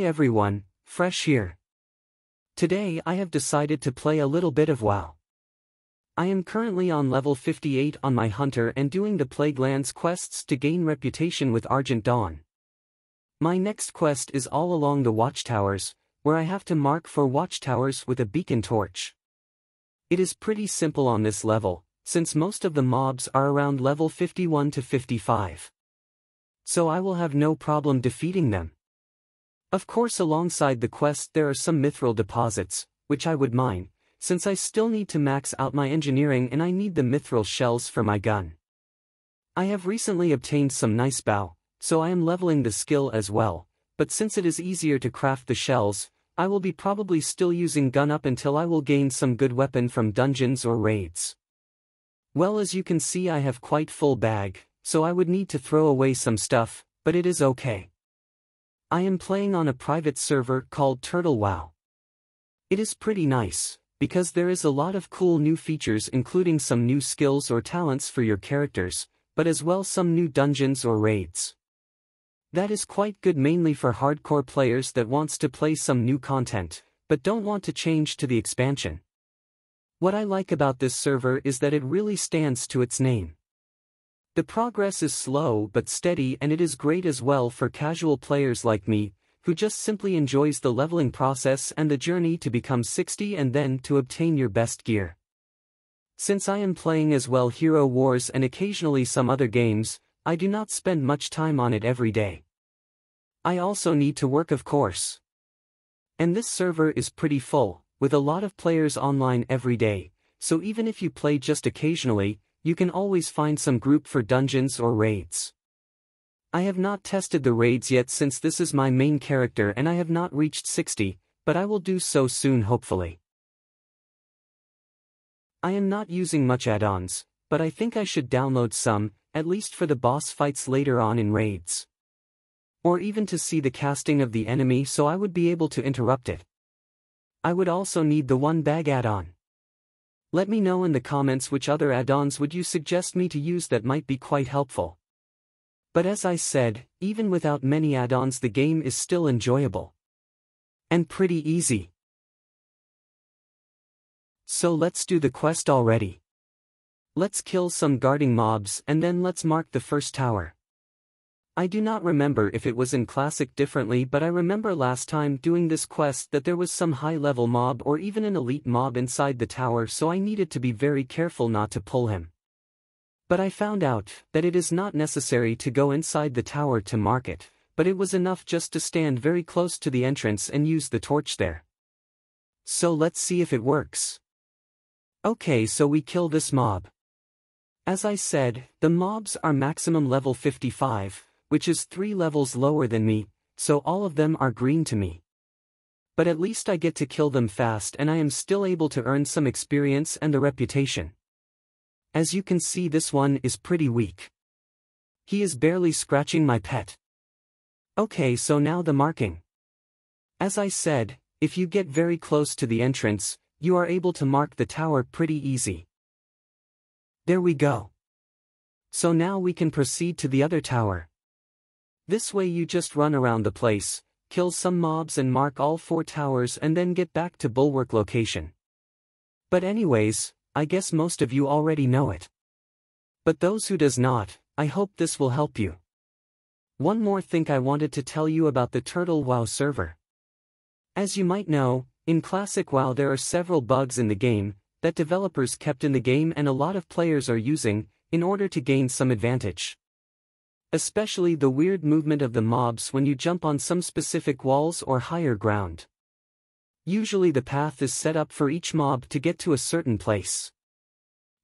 Hey everyone, Fresh here. Today I have decided to play a little bit of WoW. I am currently on level 58 on my Hunter and doing the Plaguelands quests to gain reputation with Argent Dawn. My next quest is all along the Watchtowers, where I have to mark for Watchtowers with a beacon torch. It is pretty simple on this level, since most of the mobs are around level 51 to 55. So I will have no problem defeating them. Of course, alongside the quest there are some mithril deposits, which I would mine, since I still need to max out my engineering and I need the mithril shells for my gun. I have recently obtained some nice bow, so I am leveling the skill as well, but since it is easier to craft the shells, I will be probably still using gun up until I will gain some good weapon from dungeons or raids. Well, as you can see, I have quite full bag, so I would need to throw away some stuff, but it is okay. I am playing on a private server called Turtle WoW. It is pretty nice, because there is a lot of cool new features, including some new skills or talents for your characters, but as well some new dungeons or raids. That is quite good, mainly for hardcore players that wants to play some new content, but don't want to change to the expansion. What I like about this server is that it really stands to its name. The progress is slow but steady, and it is great as well for casual players like me, who just simply enjoys the leveling process and the journey to become 60 and then to obtain your best gear. Since I am playing as well Hero Wars and occasionally some other games, I do not spend much time on it every day. I also need to work, of course. And this server is pretty full, with a lot of players online every day, so even if you play just occasionally, you can always find some group for dungeons or raids. I have not tested the raids yet since this is my main character and I have not reached 60, but I will do so soon, hopefully. I am not using much add-ons, but I think I should download some, at least for the boss fights later on in raids. Or even to see the casting of the enemy so I would be able to interrupt it. I would also need the one bag add-on. Let me know in the comments which other add-ons would you suggest me to use that might be quite helpful. But as I said, even without many add-ons the game is still enjoyable. And pretty easy. So let's do the quest already. Let's kill some guarding mobs and then let's mark the first tower. I do not remember if it was in Classic differently, but I remember last time doing this quest that there was some high-level mob or even an elite mob inside the tower, so I needed to be very careful not to pull him. But I found out that it is not necessary to go inside the tower to mark it, but it was enough just to stand very close to the entrance and use the torch there. So let's see if it works. Okay, so we kill this mob. As I said, the mobs are maximum level 55, which is 3 levels lower than me, so all of them are green to me. But at least I get to kill them fast and I am still able to earn some experience and the reputation. As you can see, this one is pretty weak. He is barely scratching my pet. Okay, so now the marking. As I said, if you get very close to the entrance, you are able to mark the tower pretty easy. There we go. So now we can proceed to the other tower. This way you just run around the place, kill some mobs and mark all 4 towers and then get back to Bulwark location. But anyways, I guess most of you already know it. But those who does not, I hope this will help you. One more thing I wanted to tell you about the Turtle WoW server. As you might know, in Classic WoW there are several bugs in the game that developers kept in the game and a lot of players are using in order to gain some advantage. Especially the weird movement of the mobs when you jump on some specific walls or higher ground. Usually the path is set up for each mob to get to a certain place.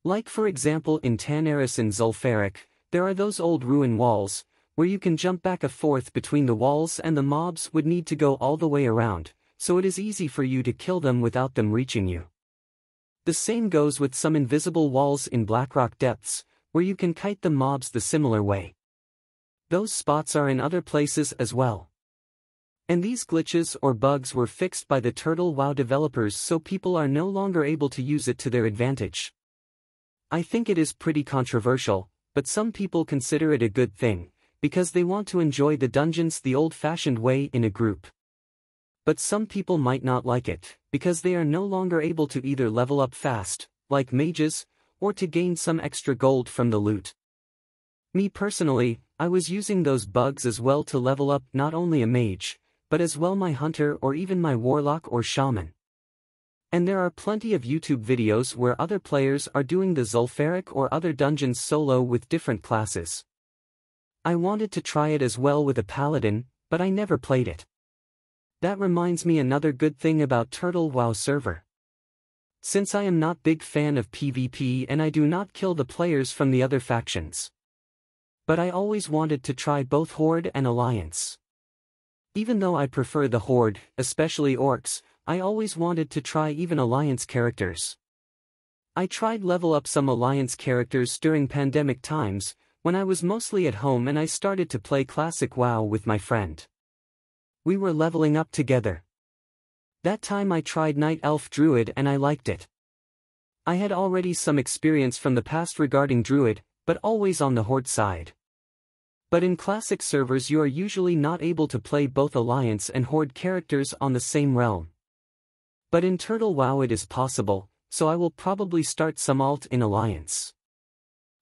Like for example in Tanaris and Zul'Farrak, there are those old ruin walls, where you can jump back and forth between the walls and the mobs would need to go all the way around, so it is easy for you to kill them without them reaching you. The same goes with some invisible walls in Blackrock Depths, where you can kite the mobs the similar way. Those spots are in other places as well. And these glitches or bugs were fixed by the Turtle WoW developers so people are no longer able to use it to their advantage. I think it is pretty controversial, but some people consider it a good thing, because they want to enjoy the dungeons the old-fashioned way in a group. But some people might not like it, because they are no longer able to either level up fast, like mages, or to gain some extra gold from the loot. Me personally, I was using those bugs as well to level up not only a mage, but as well my hunter or even my warlock or shaman. And there are plenty of YouTube videos where other players are doing the Zulfaric or other dungeons solo with different classes. I wanted to try it as well with a paladin, but I never played it. That reminds me another good thing about Turtle WoW server. Since I am not big fan of PvP and I do not kill the players from the other factions. But I always wanted to try both Horde and Alliance. Even though I prefer the Horde, especially orcs, I always wanted to try even Alliance characters. I tried level up some Alliance characters during pandemic times, when I was mostly at home and I started to play classic WoW with my friend. We were leveling up together. That time I tried Night Elf Druid and I liked it. I had already some experience from the past regarding Druid, but always on the Horde side. But in classic servers you are usually not able to play both Alliance and Horde characters on the same realm. But in Turtle WoW it is possible, so I will probably start some alt in Alliance.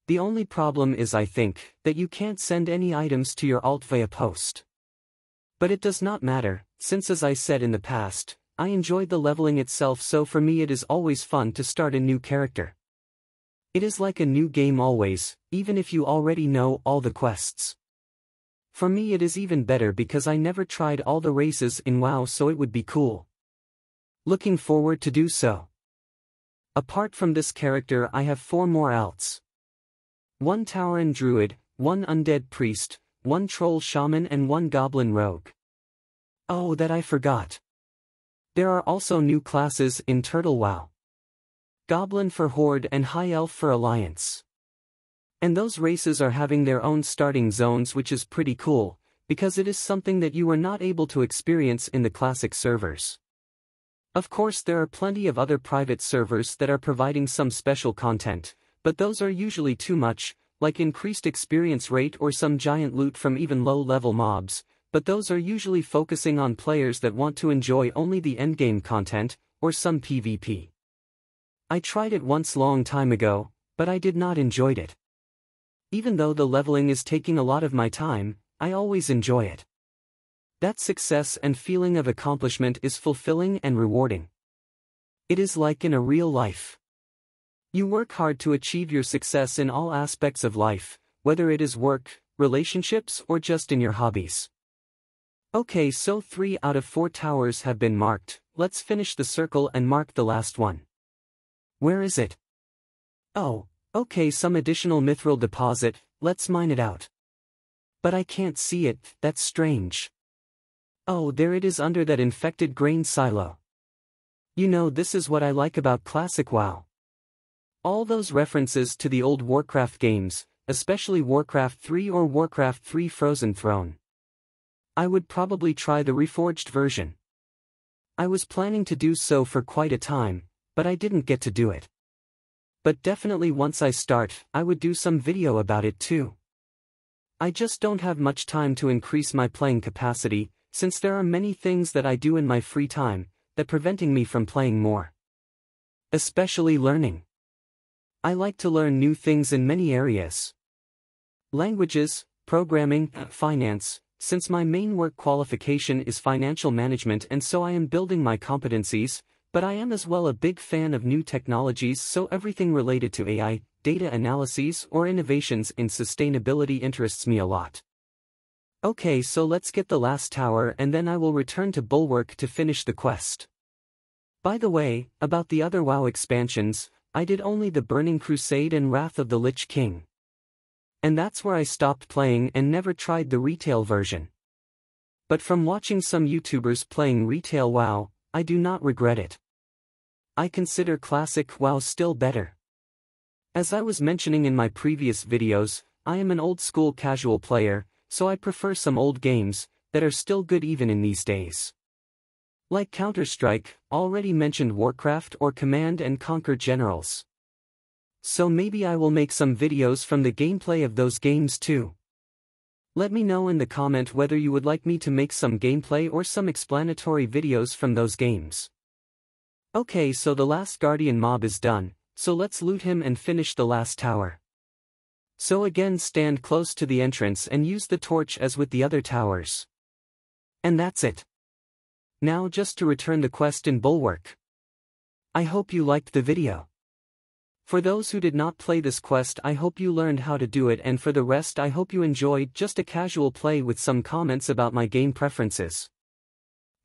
The only problem is I think, that you can't send any items to your alt via post. But it does not matter, since as I said in the past, I enjoyed the leveling itself, so for me it is always fun to start a new character. It is like a new game always, even if you already know all the quests. For me it is even better because I never tried all the races in WoW, so it would be cool. Looking forward to do so. Apart from this character I have 4 more alts. 1 Tauren Druid, 1 Undead Priest, 1 Troll Shaman and 1 Goblin Rogue. Oh, that I forgot. There are also new classes in Turtle WoW. Goblin for Horde and High Elf for Alliance. And those races are having their own starting zones, which is pretty cool, because it is something that you were not able to experience in the classic servers. Of course there are plenty of other private servers that are providing some special content, but those are usually too much, like increased experience rate or some giant loot from even low-level mobs, but those are usually focusing on players that want to enjoy only the endgame content, or some PvP. I tried it once long time ago, but I did not enjoy it. Even though the leveling is taking a lot of my time, I always enjoy it. That success and feeling of accomplishment is fulfilling and rewarding. It is like in a real life. You work hard to achieve your success in all aspects of life, whether it is work, relationships or just in your hobbies. Okay, so 3 out of 4 towers have been marked. Let's finish the circle and mark the last one. Where is it? Oh, okay, some additional mithril deposit, let's mine it out. But I can't see it, that's strange. Oh, there it is under that infected grain silo. You know, this is what I like about classic WoW. All those references to the old Warcraft games, especially Warcraft 3 or Warcraft 3 Frozen Throne. I would probably try the reforged version. I was planning to do so for quite a time, but I didn't get to do it. But definitely once I start, I would do some video about it too. I just don't have much time to increase my playing capacity, since there are many things that I do in my free time, that preventing me from playing more. Especially learning. I like to learn new things in many areas. Languages, programming, finance, since my main work qualification is financial management and so I am building my competencies, but I am as well a big fan of new technologies, so everything related to AI, data analyses or innovations in sustainability interests me a lot. Okay, so let's get the last tower and then I will return to Bulwark to finish the quest. By the way, about the other WoW expansions, I did only the Burning Crusade and Wrath of the Lich King. And that's where I stopped playing and never tried the retail version. But from watching some YouTubers playing retail WoW, I do not regret it. I consider classic WoW still better. As I was mentioning in my previous videos, I am an old school casual player, so I prefer some old games that are still good even in these days. Like Counter-Strike, already mentioned Warcraft or Command and Conquer Generals. So maybe I will make some videos from the gameplay of those games too. Let me know in the comment whether you would like me to make some gameplay or some explanatory videos from those games. Okay, so the last guardian mob is done, so let's loot him and finish the last tower. So again, stand close to the entrance and use the torch as with the other towers. And that's it. Now just to return the quest in Bulwark. I hope you liked the video. For those who did not play this quest, I hope you learned how to do it, and for the rest I hope you enjoyed just a casual play with some comments about my game preferences.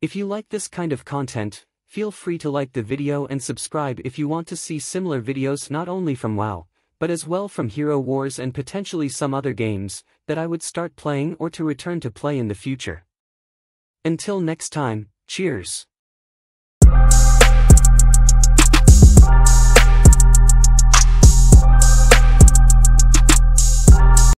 If you like this kind of content, feel free to like the video and subscribe if you want to see similar videos not only from WoW, but as well from Hero Wars and potentially some other games that I would start playing or to return to play in the future. Until next time, cheers.